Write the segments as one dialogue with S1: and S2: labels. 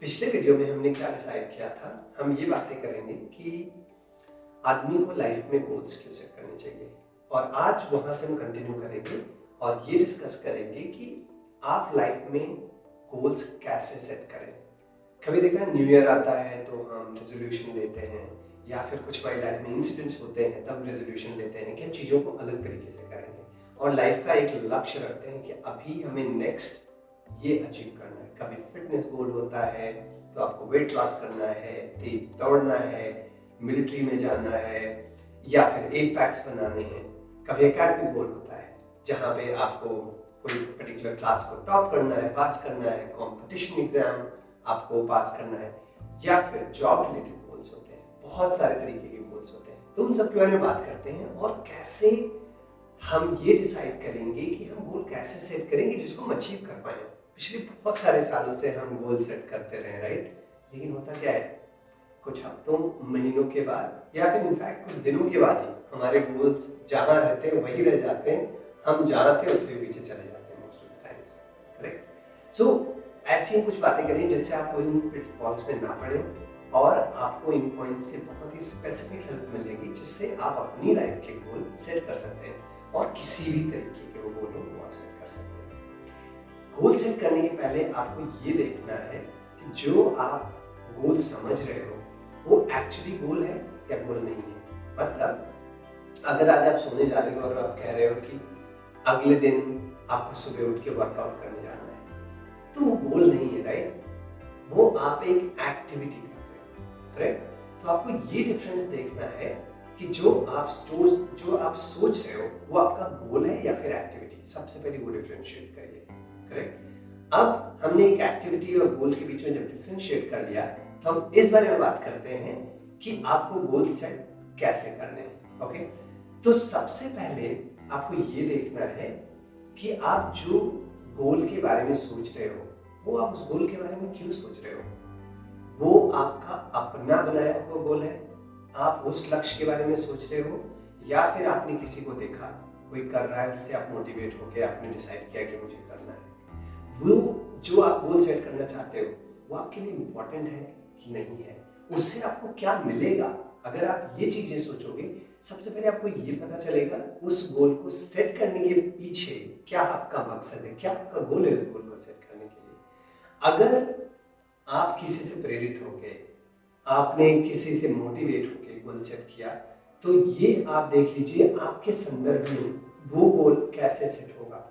S1: पिछले वीडियो में हमने क्या डिसाइड किया था। हम ये बातें करेंगे कि आदमी को लाइफ में गोल्स क्यों सेट करने चाहिए, और आज वहां से हम कंटिन्यू करेंगे और ये डिस्कस करेंगे कि आप लाइफ में गोल्स कैसे सेट करें। कभी देखा न्यू ईयर आता है तो हम रेजोल्यूशन लेते हैं, या फिर कुछ हमारी लाइफ में इंसिडेंट्स होते हैं तब रेजोल्यूशन लेते हैं कि हम चीज़ों को अलग तरीके से करेंगे और लाइफ का एक लक्ष्य रखते हैं कि अभी हमें नेक्स्ट ये अचीव करना है। कभी फिटनेस गोल होता है तो आपको वेट लॉस करना है, तेज दौड़ना है, मिलिट्री में जाना है, या फिर 8 पैक्स बनाने हैं। कभी एकेडमिक गोल होता है जहाँ पे आपको कोई पर्टिकुलर क्लास को टॉप करना है, पास करना है, कंपटीशन एग्जाम आपको पास करना है, या फिर जॉब रिलेटेड गोल्स होते हैं। बहुत सारे तरीके के गोल्स होते हैं, तो उन सब के बारे में बात करते हैं और कैसे हम ये डिसाइड करेंगे कि हम गोल कैसे सेट करेंगे जिसको हम अचीव कर पाए। पिछले बहुत सारे सालों से हम गोल सेट करते रहे, राइट? लेकिन होता क्या है, कुछ हफ्तों महीनों के बाद या फिर इनफैक्ट कुछ दिनों के बाद ही हमारे गोल्स जहाँ रहते हैं वही रह जाते हैं, हम जहाँ थे उससे पीछे चले जाते हैं most of the times, correct? So ऐसी कुछ बातें करें जिससे आपको इन पिटफॉल्स में ना पड़े और आपको इन पॉइंट्स से बहुत ही स्पेसिफिक हेल्प मिलेगी जिससे आप अपनी लाइफ के गोल सेट कर सकते हैं और किसी भी तरीके के वो गोल हो वो आप सेट कर सकते हैं। गोल सेट करने के पहले आपको ये देखना है कि जो आप गोल समझ रहे हो वो एक्चुअली गोल है या गोल नहीं है। मतलब अगर आज आप सोने जा रहे हो और आप कह रहे हो कि अगले दिन आपको सुबह उठ के वर्कआउट करने जाना है, तो वो गोल नहीं है, राइट? वो आप एक एक्टिविटी कर रहे हो, करेक्ट? तो आपको ये डिफरेंस देखना है कि जो आप सोच रहे हो वो आपका गोल है या फिर एक्टिविटी। सबसे पहले वो डिफरेंशिएट करिए, करेक्ट? अब हमने एक एक्टिविटी और गोल के बीच में जब डिफरेंशिएट कर लिया तो हम इस बारे में बात करते हैं कि आपको गोल सेट कैसे करने हैं। ओके, तो सबसे पहले आपको ये देखना है कि आप जो गोल के बारे में सोच रहे हो वो आप उस गोल के बारे में क्यों सोच रहे हो। वो आपका अपना बनाया हुआ गोल है, आप उस लक्ष्य के बारे में सोच रहे हो, या फिर आपने किसी को देखा कोई कर रहा है उससे आप मोटिवेट होकर आपने डिसाइड किया कि मुझे करना है। वो जो आप गोल सेट करना चाहते हो वो आपके लिए इम्पोर्टेंट है कि नहीं है, उससे आपको क्या मिलेगा। अगर आप ये चीजें सोचोगे, सबसे पहले आपको ये पता चलेगा उस गोल को सेट करने के पीछे क्या आपका मकसद है, क्या आपका गोल है उस गोल को सेट करने के लिए। अगर आप किसी से प्रेरित होके, आपने किसी से मोटिवेट होके गोल सेट किया, तो ये आप देख लीजिए आपके संदर्भ में वो गोल कैसे सेट होगा।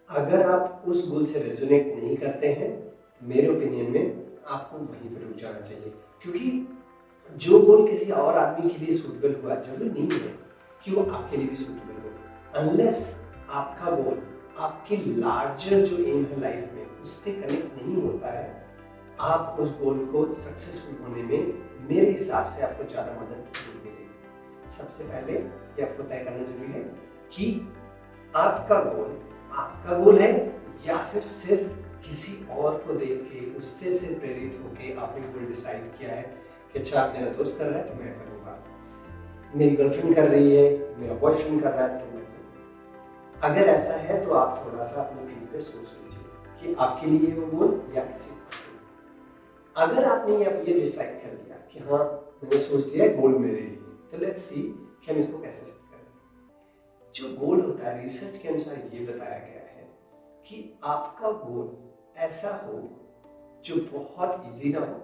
S1: अगर आप उस गोल से रेजोनेट नहीं करते हैं तो मेरे ओपिनियन में आपको वहीं पर रुक जाना चाहिए, क्योंकि जो गोल किसी और आदमी के लिए सूटेबल हुआ जरूरी नहीं है कि वो आपके लिए भी सूटेबल हो। अनलेस आपका गोल आपके लार्जर जो एम है लाइफ में उससे कनेक्ट नहीं होता है, आप उस गोल को सक्सेसफुल होने में मेरे हिसाब से आपको ज़्यादा मदद नहीं मिलेगी। सबसे पहले ये आपको तय करना जरूरी है कि आपका गोल है या फिर सिर्फ किसी और को देख के उससे सिर्फ प्रेरित होके आपने गोल डिसाइड किया है कि अच्छा मेरा दोस्त कर रहा है तो मैं करूँगा, मेरी गर्लफ्रेंड कर रही है, मेरा बॉयफ्रेंड कर रहा है तो मैं करूँगा। अगर ऐसा है तो आप थोड़ा सा अपने फील्ड पे सोच लीजिए कि आपके लिए वो गोल या किसी और। अगर आपने ये डिसाइड कर लिया कि हाँ मैंने सोच लिया है गोल मेरे लिए, तो लेट्स सी कि हम इसको कैसे सेट करें। जो गोल होता है, रिसर्च के अनुसार ये बताया गया है कि आपका गोल ऐसा हो जो बहुत इजी ना हो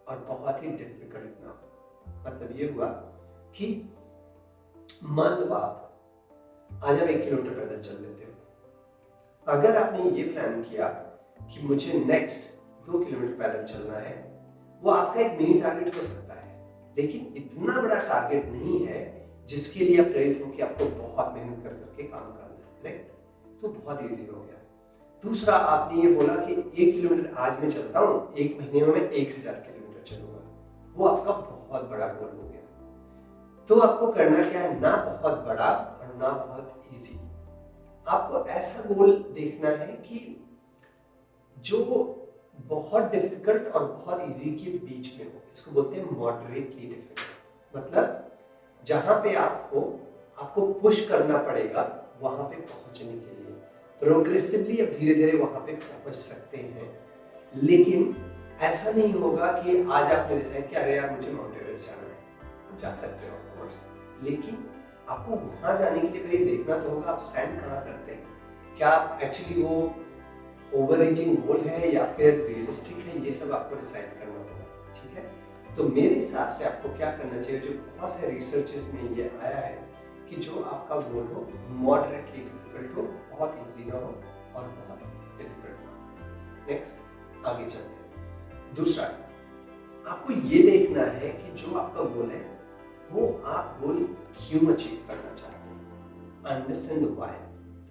S1: और बहुत ही डिफिकल्ट ना हो। मतलब ये हुआ कि मान लो आप आज आप 1 किलोमीटर पैदल चल लेते हो। अगर आपने ये प्लान किया कि मुझे नेक्स्ट 2 किलोमीटर पैदल चलना है, वो आपका एक मिनी टारगेट हो सकता है, लेकिन इतना बड़ा टारगेट नहीं है जिसके लिए आप प्रेरित हो कि आपको बहुत मेहनत कर करके काम करना है, करेक्ट? तो बहुत इजी हो गया। दूसरा, आपने ये बोला कि 1 किलोमीटर आज मैं चलता हूँ, 1 महीने में मैं 1000 किलोमीटर चलूंगा। वो आपका बहुत बड़ा गोल हो गया। तो आपको करना क्या है, ना बहुत बड़ा और ना बहुत इजी। आपको ऐसा गोल देखना है कि जो बहुत डिफिकल्ट और बहुत इजी के बीच में हो। इसको बोलते हैं मॉडरेटली डिफिकल्ट। मतलब जहां पे आपको पुश करना पड़ेगा वहां पे पहुंचने के लिए। प्रोग्रेसिवली अब धीरे धीरे वहां पे पहुंच सकते हैं, लेकिन ऐसा नहीं होगा कि आज आपने डिसाइड किया अरे यार मुझे माउंट एवरेस्ट जाना है, आप जा सकते हो ऑफ कोर्स, लेकिन आपको वहां जाने के लिए पहले देखना तो होगा आप स्टैंड कहाँ करते हैं, क्या आप एक्चुअली वो ओवर रीचिंग गोल है या फिर रियलिस्टिक है, ये सब आपको डिसाइड करना होगा। ठीक है, तो मेरे हिसाब से आपको क्या करना चाहिए, जो बहुत से रिसर्चेस में ये आया है कि जो आपका गोल हो मॉडरेटली डिफिकल्ट हो, बहुत इजी ना हो और बहुत डिफिकल्ट ना हो। नेक्स्ट आगे चलते हैं। दूसरा, आपको ये देखना है कि जो आपका गोल है वो आप गोल क्यों अचीव करना चाहते हैं। Understand the why,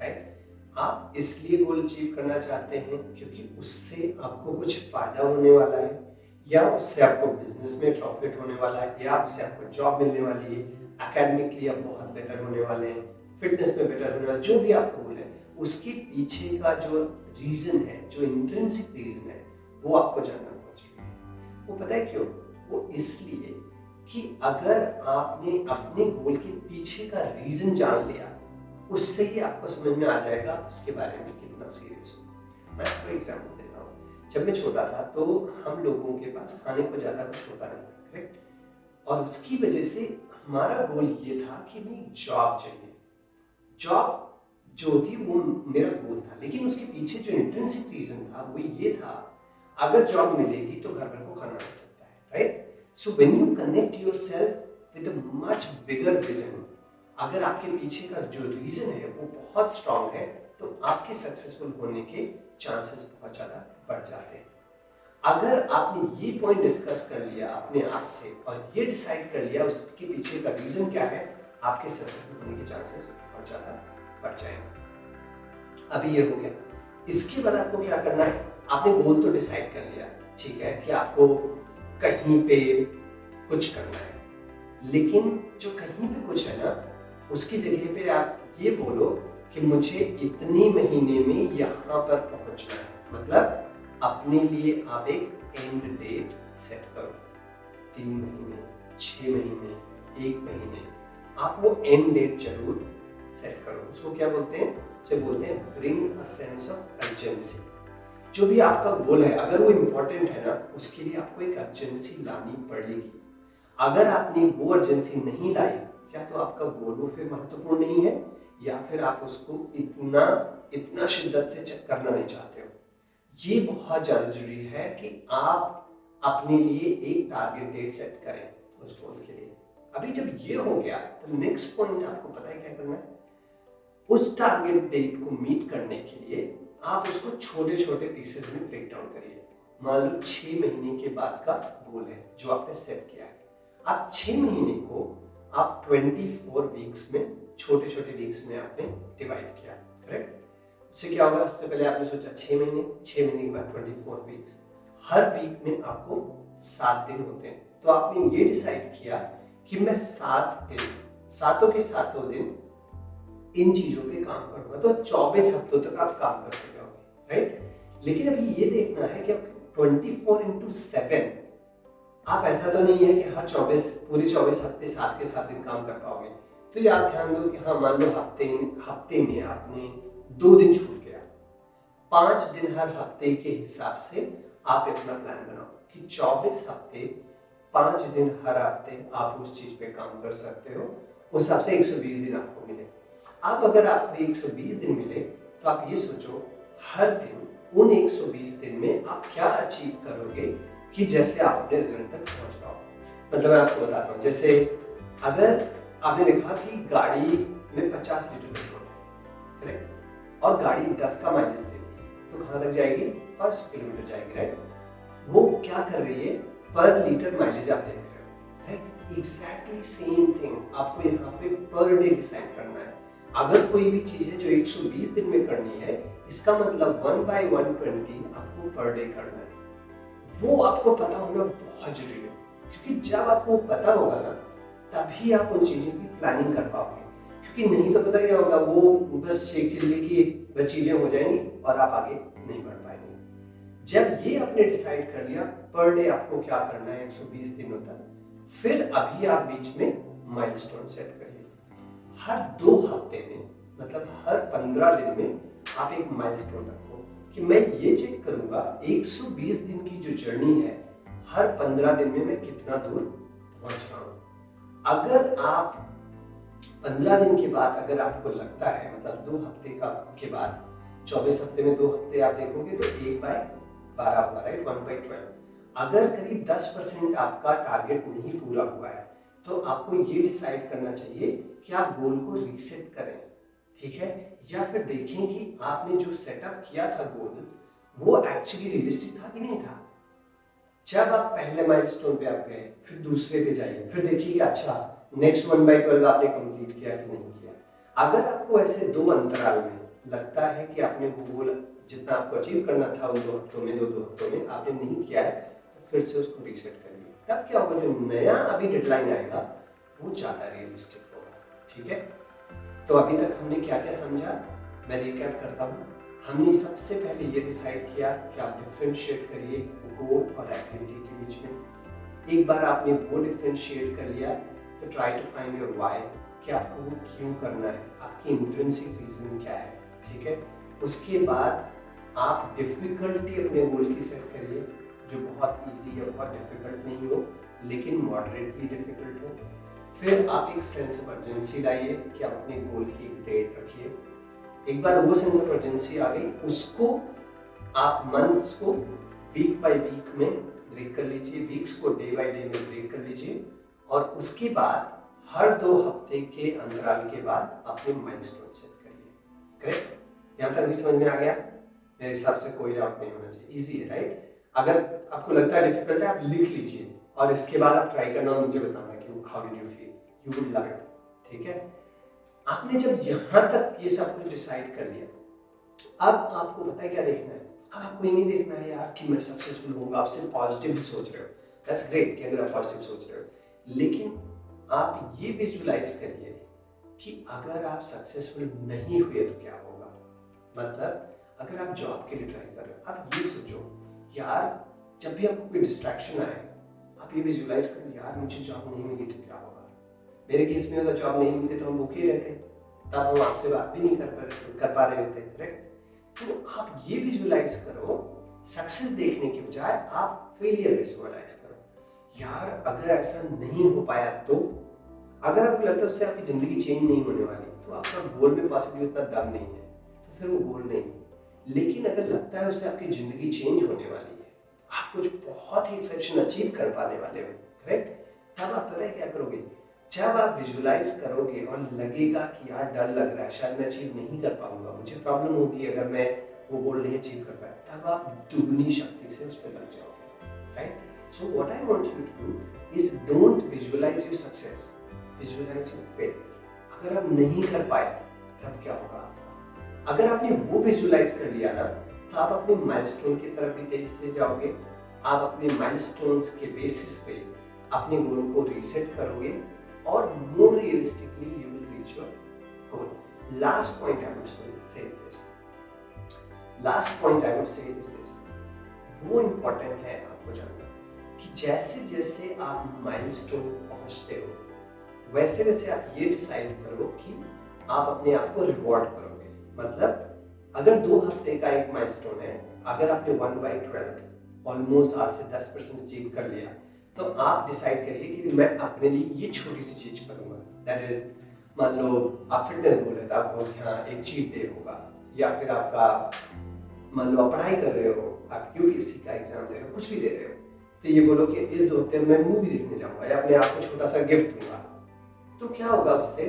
S1: right. आप इसलिए गोल अचीव करना चाहते हैं क्योंकि उससे आपको कुछ फायदा होने वाला है, या उससे आपको बिजनेस में प्रॉफिट होने वाला है, या उससे आपको जॉब मिलने वाली है, एकेडमिकली आप बहुत बेटर होने वाले हैं, फिटनेस में बेटर होने वाले, जो भी आपका गोल है उसके पीछे का जो रीजन है, जो इंट्रिंसिक रीजन है, वो आपको जानना बहुत जरूरी है। वो पता है क्यों? वो इसलिए कि अगर आपने अपने गोल के पीछे का रीजन जान लिया, उससे ही आपको समझ में आ जाएगा उसके बारे में कितना सीरियस हो। मैं आपको एग्जाम्पल देता हूँ। जब मैं छोटा था तो हम लोगों के पास खाने को ज़्यादा कुछ होता नहीं था, करेक्ट, और उसकी वजह से हमारा गोल ये था कि हमें जॉब चाहिए। जॉब जो थी वो मेरा गोल था, लेकिन उसके पीछे जो इंट्रिंसिक रीजन था वो ये था, अगर जॉब मिलेगी तो घर भर को खाना मिल सकता है, right. So when you connect yourself with a much bigger vision, अगर आपके पीछे का जो रीजन है वो बहुत स्ट्रांग है, तो आपके सक्सेसफुल होने के चांसेस बहुत ज़्यादा बढ़ जाते हैं। अगर आपने ये पॉइंट डिस्कस कर लिया अपने आप से और ये डिसाइड कर लिया उसके पीछे का रीजन क्या है, आपके सक्सेसफुल होने के चांसेस बहुत ज़्यादा बढ़ जाएंगे। अभी ये हो गया। इसके बाद आपको क्या करना है, आपने गोल तो डिसाइड कर लिया, ठीक है, कि आपको कहीं पे कुछ करना है, लेकिन जो कहीं पे कुछ है ना, उसकी जगह पे आप ये बोलो कि मुझे इतने महीने में यहाँ पर पहुंचना है। मतलब अपने लिए आप एक एंड डेट सेट करो, 3 महीने, 6 महीने, 1 महीने, आप वो एंड डेट जरूर सेट करो। उसको क्या बोलते हैं? उसे बोलते हैं bring a sense of urgency. जो भी आपका गोल है, अगर वो इम्पोर्टेंट है ना, उसके लिए आपको एक अर्जेंसी लानी पड़ेगी। अगर आपने वो अर्जेंसी नहीं लाई, क्या तो आपका गोल फिर महत्वपूर्ण नहीं है, या फिर आप उसको इतना शिद्दत से चेक करना नहीं चाहते हो। ये बहुत ज़्यादा जरूरी है कि आप अपने लिए एक टारगेट डेट सेट करें उस गोल के लिए। अभी जब ये हो गया तो नेक्स्ट पॉइंट आपको पता है क्या करना है? उस टारगेट डेट को मीट करने के लिए आप उसको छोटे छोटे पीसेस में ब्रेक डाउन करिए। मान लो 6 महीने के बाद का गोल है जो आपने सेट किया है, आप 6 महीने को आप 24 वीक्स में, छोटे छोटे वीक्स में आपने डिवाइड किया, करेक्ट। उससे क्या होगा? सबसे पहले आपने सोचा 6 महीने, 6 महीने के बाद 24 वीक्स, हर वीक में आपको 7 दिन होते हैं। तो आपने ये डिसाइड किया कि मैं 7 दिन, सातों के सातों दिन इन चीजों पे काम करूंगा, तो 24 हफ्तों तक आप काम करते रहोगे, राइट। लेकिन अभी ये देखना है कि 24x7 आप ऐसा तो नहीं है कि हर 24 पूरे 24 हफ्ते 7 के 7 दिन काम कर पाओगे। तो ये आप ध्यान दो कि हाँ, मान लो हफ्ते में आपने 2 दिन छूट गया, 5 दिन हर हफ्ते के हिसाब से आप अपना प्लान बनाओ कि 24 हफ्ते 5 दिन हर हफ्ते आप उस चीज पे काम कर सकते हो। उस हिसाब से 120 दिन आपको मिले। अब अगर आपको 120 दिन मिले तो आप ये सोचो हर दिन उन 120 दिन में आप क्या अचीव करोगे कि जैसे आप अपने रिजल्ट तक पहुंच पाओ। मतलब मैं आपको बताता हूँ, जैसे अगर आपने देखा कि गाड़ी में 50 लीटर पेट्रोल है, करेक्ट, और गाड़ी 10 का माइलेज देती है, तो कहाँ तक जाएगी? 500 किलोमीटर जाएगी, राइट। वो क्या कर रही है? पर लीटर माइलेज आप देख रहे हो, राइट। एग्जैक्टली सेम थिंग आपको यहाँ पे पर डे डिसाइड करना है। अगर कोई भी चीज है जो 120 दिन में करनी है, इसका मतलब 1/120 आपको पर डे करना है। वो आपको पता होना बहुत जरूरी है, क्योंकि जब आपको पता होगा ना, तभी आप उन चीजों की प्लानिंग कर पाओगे। क्योंकि नहीं तो पता क्या होगा, वो बस शेख चिल्ली की बस चीजें हो जाएंगी और आप आगे नहीं बढ़ पाएंगे। जब ये आपने डिसाइड कर लिया पर डे आपको क्या करना है 120 दिनों तक, फिर अभी आप बीच में माइलस्टोन सेट करिए। हर 2 हफ्ते में, मतलब हर 15 दिन में आप एक माइलस्टोन रखो। कि मैं ये चेक करूंगा 120 दिन की जो जर्नी है, हर 15 दिन में मैं कितना दूर पहुंच रहा हूं। अगर आप 15 दिन के बाद अगर आपको लगता है, मतलब 2 हफ्ते के बाद 24 हफ्ते में 2 हफ्ते आप देखोगे तो 1/12 होगा, राइट, 1/12। अगर करीब 10% आपका टारगेट नहीं पूरा हुआ है तो आपको ये डिसाइड करना चाहिए कि आप गोल को रीसेट करें, ठीक है, या फिर देखें कि आपने जो सेटअप किया था गोल वो एक्चुअली रियलिस्टिक था कि नहीं था। जब आप पहले माइलस्टोन पे आप गए, फिर दूसरे पे जाइए, फिर देखिए कि अच्छा नेक्स्ट 1/12 आपने कंप्लीट किया कि नहीं किया। अगर आपको ऐसे 2 अंतराल में लगता है कि आपने वो गोल जितना आपको अचीव करना था उन 2 हफ्तों में, 2 हफ्तों में आपने नहीं किया है, तो फिर से उसको रीसेट करिए। तब क्या होगा, जो नया अभी डेडलाइन आएगा वो ज़्यादा रियलिस्टिक होगा, ठीक है। तो अभी तक हमने क्या क्या समझा, मैं रिकैप करता हूँ। हमने सबसे पहले ये डिसाइड किया कि आप डिफरेंशिएट करिए गोल और एक्टिविटी के बीच में। एक बार आपने वो डिफरेंशिएट कर लिया तो try to find your why, कि आपको वो क्यों करना है, आपकी इंट्रिंसिक रीजन क्या है, ठीक है। उसके बाद आप डिफिकल्टी अपने गोल की सेट करिए, जो बहुत इजी या बहुत डिफिकल्ट नहीं हो, लेकिन मॉडरेटली डिफिकल्ट हो। फिर आप एक सेंस ऑफ अर्जेंसी लाइए कि आप अपने गोल की एक डेट रखिए। एक बार वो सेंस ऑफ अर्जेंसी आ गई, उसको आप मंथ्स को वीक बाय वीक में ब्रेक कर लीजिए, वीक्स को डे बाय डे में ब्रेक कर लीजिए, और उसके बाद हर 2 हफ्ते के अंतराल के बाद अपने माइलस्टोन सेट करिए। करेक्ट, यहाँ तक भी समझ में आ गया? मेरे हिसाब से कोई डाउट नहीं होना चाहिए, इजी है, राइट। अगर आपको लगता है डिफिकल्ट है, आप लिख लीजिए और इसके बाद आप ट्राई करना और मुझे बताना कि how did you feel, you would love it, ठीक है। आपने जब यहाँ तक ये सब कुछ डिसाइड कर लिया, अब आपको पता है क्या देखना है। अब आपको ये नहीं देखना है यार कि मैं सक्सेसफुल होऊंगा, आप सिर्फ पॉजिटिव ही सोच रहे हो, दैट्स ग्रेट कि अगर आप पॉजिटिव सोच रहे हो, लेकिन आप ये विजुलाइज करिए कि अगर आप सक्सेसफुल नहीं हुए तो क्या होगा। मतलब अगर आप जॉब के लिए ट्राई कर रहे हो, आप ये सोचो यार, जब भी आपको कोई डिस्ट्रैक्शन आए, आप ये विजुलाइज करो यार मुझे जॉब नहीं मिली तो क्या होगा। मेरे केस में अगर जॉब नहीं मिलती तो हम भूखे रहते, तब हम आपसे बात भी नहीं कर पा रहे होते, करेक्ट। तो आप ये विजुलाइज करो, सक्सेस देखने के बजाय आप फेलियर विजुलाइज करो। यार अगर ऐसा नहीं हो पाया तो, अगर आपको लगता है उससे आपकी जिंदगी चेंज नहीं होने वाली, तो आपका गोल में पॉसिबली उतना दम नहीं है, तो फिर वो गोल नहीं है। लेकिन अगर लगता है उससे आपकी जिंदगी चेंज होने वाली है, आप कुछ बहुत ही एक्सेप्शन अचीव कर पाने वाले हो, करेक्ट, तब आप पता है क्या करोगे। जब आप विजुलाइज करोगे और लगेगा कि यार डर लग रहा है, शायद मैं अचीव नहीं कर पाऊंगा, मुझे प्रॉब्लम होगी अगर मैं वो गोल नहीं अचीव कर पाया, तब आप दुगनी शक्ति से उस पर लग जाओगे, right. So what I want you to do is don't visualise your success, visualise your failure. अगर आप नहीं कर पाए तब क्या होगा आपका। अगर आपने वो विजुलाइज कर लिया ना, तो आप अपने माइलस्टोन की तरफ भी तेजी से जाओगे। आप अपने माइलस्टोन्स के बेसिस पे अपने गोल को रीसेट करोगे और more realistically you will reach your goal. Last point I would say is this. Last point I would say is this. वो important है आपको जानना कि जैसे जैसे आप माइलस्टोन पहुंचते हो, वैसे वैसे आप ये डिसाइड करो कि आप अपने आप को रिवॉर्ड करोगे। मतलब अगर 2 हफ्ते का एक माइलस्टोन है, अगर आपने 1/12 ऑलमोस्ट 8 से 10% अचीव कर लिया, तो आप डिसाइड करिए कि मैं अपने लिए ये छोटी सी चीज करूंगा। दैट इज, मान लो आप फिटनेस गोल है तो आपको यहाँ एक चीट डे होगा, या फिर आपका मान लो आप पढ़ाई कर रहे हो, आप यूपीएससी का एग्जाम दे रहे हो, कुछ भी दे रहे हो, तो ये बोलो कि इस 2 हफ्ते में मैं मूवी देखने जाऊंगा या अपने आप को छोटा सा गिफ्ट दूंगा। तो क्या होगा उससे,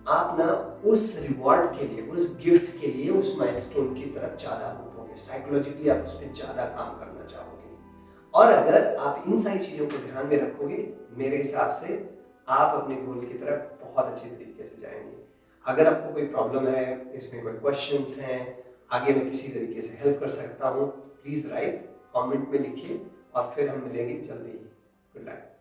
S1: आप ना उस रिवॉर्ड के लिए, उस गिफ्ट के लिए, उस माइलस्टोन की तरफ ज्यादा होगे, साइकोलॉजिकली आप उस पर ज्यादा काम करना चाहोगे। और अगर आप इन सारी चीजों को ध्यान में रखोगे, मेरे हिसाब से आप अपने गोल की तरफ बहुत अच्छे तरीके से जाएंगे। अगर आपको कोई प्रॉब्लम है, इसमें कोई क्वेश्चंस हैं, आगे मैं किसी तरीके से हेल्प कर सकता हूँ, प्लीज राइट, कमेंट में लिखिए और फिर हम मिलेंगे जल्दी ही। Good luck.